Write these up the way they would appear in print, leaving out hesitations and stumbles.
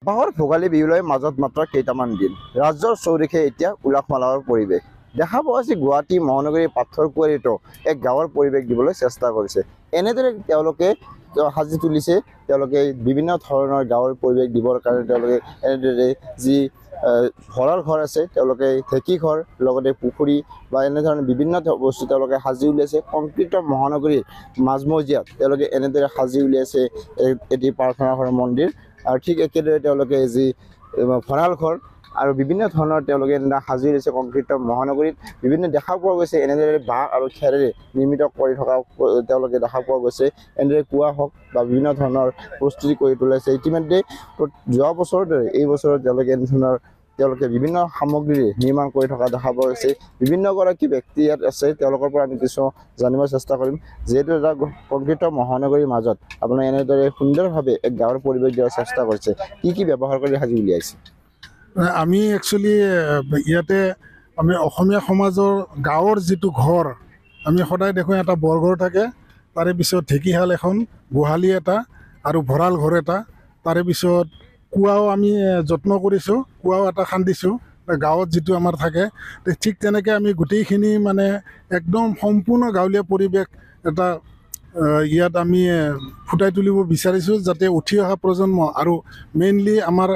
বাহৰ ভোগালী বিহুলৈ মাজত মাত্ৰ কেইটামান দিন ৰাজ্যৰ চৌদিশে এতিয়া উলাহ মালাহৰ পৰিৱেশ দেখা পোৱা গৈছে। গুৱাহাটী মহানগৰীৰ পাথৰকুৱাৰীতো এক গাঁৱৰ পৰিৱেশ দিবলৈ চেষ্টা কৰিছে। এনেদৰে তেওঁলোকে সাজি তুলিছে। তেওঁলোকে বিভিন্ন ধৰণৰ গাঁৱৰ পৰিৱেশ দিবৰ কাৰণে তেওঁলোকে এনেদৰে যি ভঁৰাল ঘৰ আছে, তেওঁলোকে ঢেঁকী ঘৰ, লগতে পুখুৰী বা এনেধৰণৰ বিভিন্ন বস্তু তেওঁলোকে সাজি উলিয়াইছে। কংক্ৰিটৰ মহানগৰীৰ মাজমজিয়াত তেওঁলোকে এনেদৰে সাজি উলিয়াইছে এটি প্ৰাৰ্থনা ঘৰ মন্দিৰ। আৰু ঠিক একেদৰে তেওঁলোকে যি ভঁৰাল ঘৰ আৰু বিভিন্ন ধৰণৰ তেওঁলোকে সাজি উলিয়াইছে। কংক্ৰিটৰ মহানগৰীত বিভিন্ন দেখা পোৱা গৈছে এনেদৰে বাঁহ আৰু খেৰেৰে নিৰ্মিত কৰি থকা তেওঁলোকে দেখা পোৱা গৈছে। এনেদৰে কুঁৱা হওক বা বিভিন্ন ধৰণৰ প্ৰস্তুতি কৰি তোলাইছে। ইতিমধ্যে যোৱা বছৰৰ দৰে এই বছৰত তেওঁলোকে বিভিন্ন সামগ্ৰীৰে নিৰ্মাণ কৰি থকা দেখা পোৱা গৈছে। বিভিন্নগৰাকী ব্যক্তি ইয়াত আছে, তেওঁলোকৰ পৰা আমি কিছু জানিব চেষ্টা কৰিম। যিহেতু এটা কংক্ৰিটৰ মহানগৰীৰ মাজত আপোনাৰ এনেদৰে সুন্দৰভাৱে এক গাঁৱৰ পৰিৱেশ দিয়াৰ চেষ্টা কৰিছে, কি ব্যৱহাৰ কৰি সাজি উলিয়াইছে? আমি একচুৱেলি ইয়াতে আমি অসমীয়া সমাজৰ গাঁৱৰ যিটো ঘৰ আমি সদায় দেখোঁ, এটা বৰঘৰ থাকে, তাৰে পিছত ঢেঁকীশাল এখন, গোহালি এটা আৰু ভঁৰাল ঘৰ এটা, তাৰে পিছত কুঁৱাও আমি যত্ন কৰিছোঁ, কুঁৱাও এটা খান্দিছোঁ গাঁৱত যিটো আমাৰ থাকে। ঠিক তেনেকৈ আমি গোটেইখিনি মানে একদম সম্পূৰ্ণ গাঁৱলীয়া পৰিৱেশ এটা ইয়াত আমি ফুটাই তুলিব বিচাৰিছোঁ, যাতে উঠি অহা প্ৰজন্ম আৰু মেইনলি আমাৰ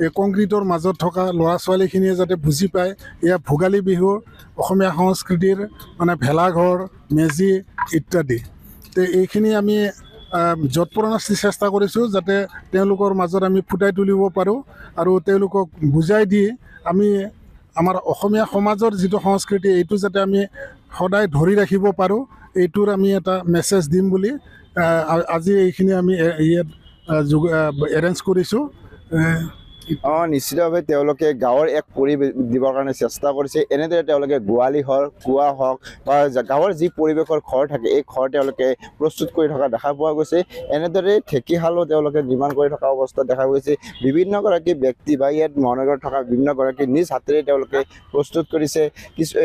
এই কংক্ৰিটৰ মাজত থকা ল'ৰা ছোৱালীখিনিয়ে যাতে বুজি পায় এয়া ভোগালী বিহু অসমীয়া সংস্কৃতিৰ মানে ভেলাঘৰ, মেজি ইত্যাদি। তো এইখিনি আমি যৎপৰোনাস্তি চেষ্টা কৰিছোঁ যাতে তেওঁলোকৰ মাজত আমি ফুটাই তুলিব পাৰোঁ আৰু তেওঁলোকক বুজাই দি আমি আমাৰ অসমীয়া সমাজৰ যিটো সংস্কৃতি এইটো যাতে আমি সদায় ধৰি ৰাখিব পাৰোঁ, এইটোৰ আমি এটা মেছেজ দিম বুলি আজি এইখিনি আমি ইয়াত এৰেঞ্জ কৰিছোঁ। নিশ্চিতভাৱে তেওঁলোকে গাঁৱৰ এক পৰিৱেশ দিবৰ কাৰণে চেষ্টা কৰিছে। এনেদৰে তেওঁলোকে গোৱালি ঘৰ, কুঁৱা হওক বা গাঁৱৰ যি পৰিৱেশৰ ঘৰ থাকে, এই ঘৰ তেওঁলোকে প্ৰস্তুত কৰি থকা দেখা পোৱা গৈছে। এনেদৰে ঢেঁকীশালো তেওঁলোকে নিৰ্মাণ কৰি থকা অৱস্থাত দেখা গৈছে। বিভিন্নগৰাকী ব্যক্তি বা ইয়াত মহানগৰত থকা বিভিন্নগৰাকী নিজ হাতেৰে তেওঁলোকে প্ৰস্তুত কৰিছে।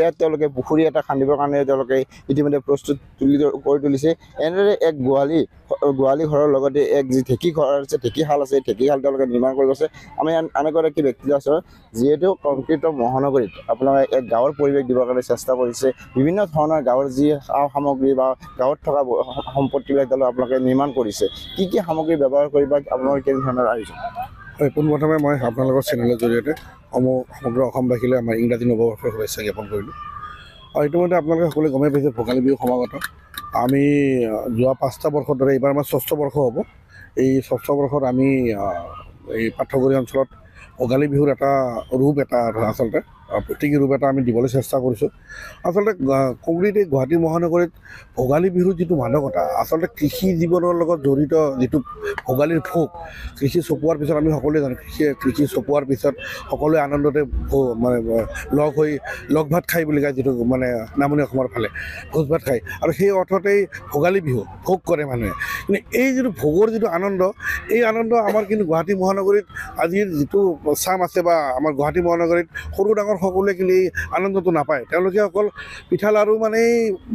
ইয়াত তেওঁলোকে পুখুৰী এটা খান্দিবৰ কাৰণে তেওঁলোকে ইতিমধ্যে প্ৰস্তুত কৰি তুলিছে। এনেদৰে এক গোহালি ঘৰৰ লগতে এক যি ঢেঁকী ঘৰ আছে, ঢেঁকীশাল আছে, ঢেঁকীশাল তেওঁলোকে নিৰ্মাণ কৰি গৈছে। আমি আন এগৰাকী ব্যক্তি আছোঁ, যিহেতু কংক্ৰিটৰ মহানগৰীত আপোনালোকে এক গাঁৱৰ পৰিৱেশ দিবৰ কাৰণে চেষ্টা কৰিছে। বিভিন্ন ধৰণৰ গাঁৱৰ যি সামগ্ৰী বা গাঁৱত থকা সম্পত্তিবিলাক আপোনালোকে নিৰ্মাণ কৰিছে। কি সামগ্ৰী ব্যৱহাৰ কৰি বা আপোনালোকে কেনেধৰণৰ আয়োজন? হয়, পোনপ্ৰথমে মই আপোনালোকৰ চেনেলৰ জৰিয়তে সমগ্ৰ অসমবাসীলৈ আমাৰ ইংৰাজী নৱবৰ্ষৰ শুভেচ্ছা জ্ঞাপন কৰিলোঁ। আৰু ইতিমধ্যে আপোনালোকে সকলোৱে গমেই পাইছে ভোগালী বিহু সমাগত। আমি যোৱা 5টা বৰ্ষৰ দৰে এইবাৰ আমাৰ 6ষ্ঠ বৰ্ষ হ'ব। এই 6ষ্ঠ বৰ্ষত আমি এই পাথৰকুৱাৰী অঞ্চলত ভোগালী বিহুৰ এটা ৰূপ আচলতে প্ৰতীকী ৰূপ এটা আমি দিবলৈ চেষ্টা কৰিছোঁ। আচলতে কংক্ৰিট এই গুৱাহাটী মহানগৰীত ভোগালী বিহুৰ যিটো মাদকতা, আচলতে কৃষি জীৱনৰ লগত জড়িত যিটো ভোগালীৰ ভোগ, কৃষি চপোৱাৰ পিছত আমি সকলোৱে জানো কৃষি চপোৱাৰ পিছত সকলোৱে আনন্দতে মানে লগ ভাত খাই বুলি কয়, যিটো মানে নামনি অসমৰ ফালে ভোজ ভাত খায়, আৰু সেই অৰ্থতেই ভোগালী বিহু ভোগ কৰে মানুহে। কিন্তু এই যিটো ভোগৰ যিটো আনন্দ, এই আনন্দ আমাৰ কিন্তু গুৱাহাটী মহানগৰীত আজিৰ যিটো চাম আছে বা আমাৰ গুৱাহাটী মহানগৰীত সৰু ডাঙৰ সকলোৱে কিন্তু এই আনন্দটো নাপায়। তেওঁলোকে অকল পিঠা লাড়ু মানে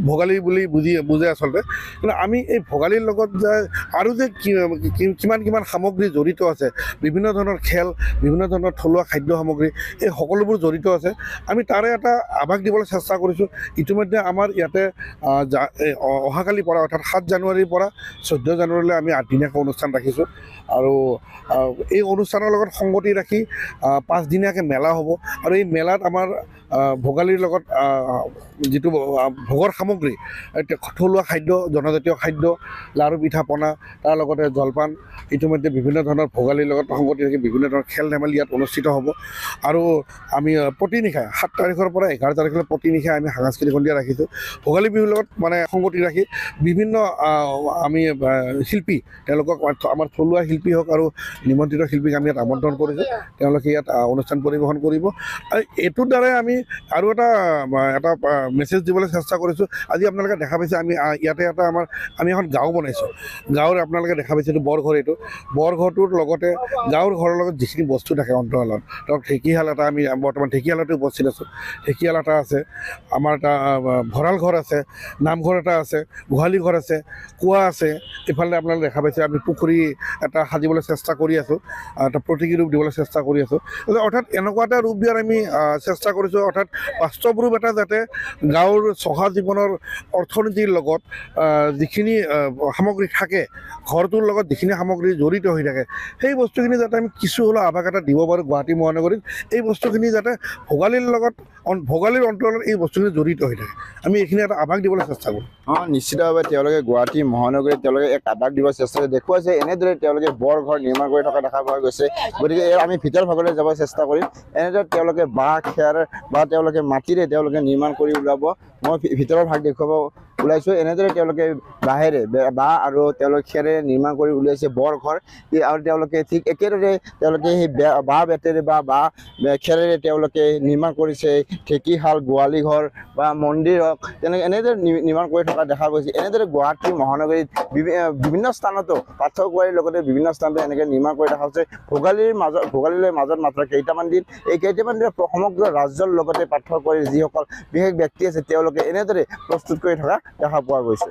ভোগালী বুলি বুজে আচলতে। কিন্তু আমি এই ভোগালীৰ লগত যে আৰু যে কিমান সামগ্ৰী জড়িত আছে, বিভিন্ন ধৰণৰ খেল, বিভিন্ন ধৰণৰ থলুৱা খাদ্য সামগ্ৰী, এই সকলোবোৰ জড়িত আছে। আমি তাৰে এটা আভাস দিবলৈ চেষ্টা কৰিছোঁ। ইতিমধ্যে আমাৰ ইয়াতে অহাকালিৰ পৰা অৰ্থাৎ 7 জানুৱাৰীৰ পৰা 14 জানুৱাৰীলৈ আমি 8 দিনীয়াকৈ অনুষ্ঠান ৰাখিছোঁ। আৰু এই অনুষ্ঠানৰ লগত সংগতি ৰাখি 5 দিনীয়াকৈ মেলা হ'ব। আৰু এই মেলাত আমাৰ ভোগালীৰ লগত যিটো ভোগৰ সামগ্ৰী, থলুৱা খাদ্য, জনজাতীয় খাদ্য, লাড়ু পিঠা পনা, তাৰ লগতে জলপান, ইতিমধ্যে বিভিন্ন ধৰণৰ ভোগালীৰ লগত সংগতি ৰাখি বিভিন্ন ধৰণৰ খেল ধেমালি ইয়াত অনুষ্ঠিত হ'ব। আৰু আমি প্ৰতিনিশাই 7 তাৰিখৰ পৰা 11 তাৰিখলৈ প্ৰতিনিশাই আমি সাংস্কৃতিক সন্ধিয়া ৰাখিছোঁ। ভোগালী বিহুৰ লগত মানে সংগতি ৰাখি বিভিন্ন আমি শিল্পী, তেওঁলোকক আমাৰ থলুৱা শিল্পী হওক আৰু নিমন্ত্ৰিত শিল্পীক আমি ইয়াত আমন্ত্ৰণ কৰিছোঁ। তেওঁলোকে ইয়াত অনুষ্ঠান পৰিৱেশন কৰিব। আৰু এইটোৰ দ্বাৰাই আমি আৰু এটা মেছেজ দিবলৈ চেষ্টা কৰিছোঁ। আজি আপোনালোকে দেখা পাইছে আমি ইয়াতে আমি এখন গাঁও বনাইছোঁ। গাঁৱৰ আপোনালোকে দেখা পাইছে এইটো বৰঘৰ, এইটো বৰঘৰটোৰ লগতে গাঁৱৰ ঘৰৰ লগত যিখিনি বস্তু থাকে অন্তৰালত, ধৰক ঢেঁকীশাল এটা, আমি বৰ্তমান ঢেঁকীশালতে উপস্থিত আছোঁ। ঢেঁকীশাল এটা আছে, আমাৰ এটা ভঁৰাল ঘৰ আছে, নামঘৰ এটা আছে, গোহালি ঘৰ আছে, কুঁৱা আছে। ইফালে আপোনালোকে দেখা পাইছে আমি পুখুৰী এটা সাজিবলৈ চেষ্টা কৰি আছোঁ, এটা প্ৰতীকী ৰূপ দিবলৈ চেষ্টা কৰি আছোঁ। অৰ্থাৎ এনেকুৱা এটা ৰূপ দিয়াৰ আমি চেষ্টা কৰিছোঁ, অৰ্থাৎ বাস্তৱ ৰূপ এটা যাতে গাঁৱৰ চহা জীৱনৰ অৰ্থনীতিৰ লগত যিখিনি সামগ্ৰী থাকে, ঘৰটোৰ লগত যিখিনি সামগ্ৰী জড়িত হৈ থাকে, সেই বস্তুখিনি যাতে আমি কিছু হ'লেও আভাস এটা দিব পাৰোঁ গুৱাহাটী মহানগৰীত। এই বস্তুখিনি যাতে ভোগালীৰ অঞ্চলত এই বস্তুখিনি জড়িত হৈ থাকে, আমি এইখিনি এটা আভাস দিবলৈ চেষ্টা কৰোঁ। নিশ্চিতভাৱে তেওঁলোকে গুৱাহাটী মহানগৰীত তেওঁলোকে এক আভাস দিব চেষ্টা কৰি দেখুৱাইছে। এনেদৰে তেওঁলোকে বৰঘৰ নিৰ্মাণ কৰি থকা দেখা পোৱা গৈছে। গতিকে আমি ভিতৰ ভাগলৈ যাব চেষ্টা কৰিম। এনেদৰে তেওঁলোকে বাঁহ খেৰ বা তেওঁলোকে মাটিৰে তেওঁলোকে নিৰ্মাণ কৰি ওলাব। মই ভিতৰৰ ভাগ দেখুৱাব ওলাইছোঁ। এনেদৰে তেওঁলোকে বাঁহ আৰু তেওঁলোকে খেৰে নিৰ্মাণ কৰি উলিয়াইছে বৰঘৰ। আৰু তেওঁলোকে ঠিক একেদৰে তেওঁলোকে সেই বাঁহ বেতেৰে বা বাঁহ খেৰেৰে তেওঁলোকে নিৰ্মাণ কৰিছে ঢেঁকীশাল, গোহালি ঘৰ বা মন্দিৰ হওক, তেনেকৈ এনেদৰে নিৰ্মাণ কৰি থকা দেখা গৈছে। এনেদৰে গুৱাহাটী মহানগৰীত বিভিন্ন স্থানতো পাথৰকুঁৱাৰীৰ লগতে বিভিন্ন স্থানতো এনেকৈ নিৰ্মাণ কৰি দেখা হৈছে। ভোগালীলৈ মাজত মাত্ৰ কেইটামান দিন, এই কেইটামান দিনত সমগ্ৰ ৰাজ্যৰ লগতে পাথৰকুঁৱাৰীৰ যিসকল বিশেষ ব্যক্তি আছে তেওঁলোকে এনেদৰে প্ৰস্তুত কৰি থকা দেখা পোৱা গৈছে।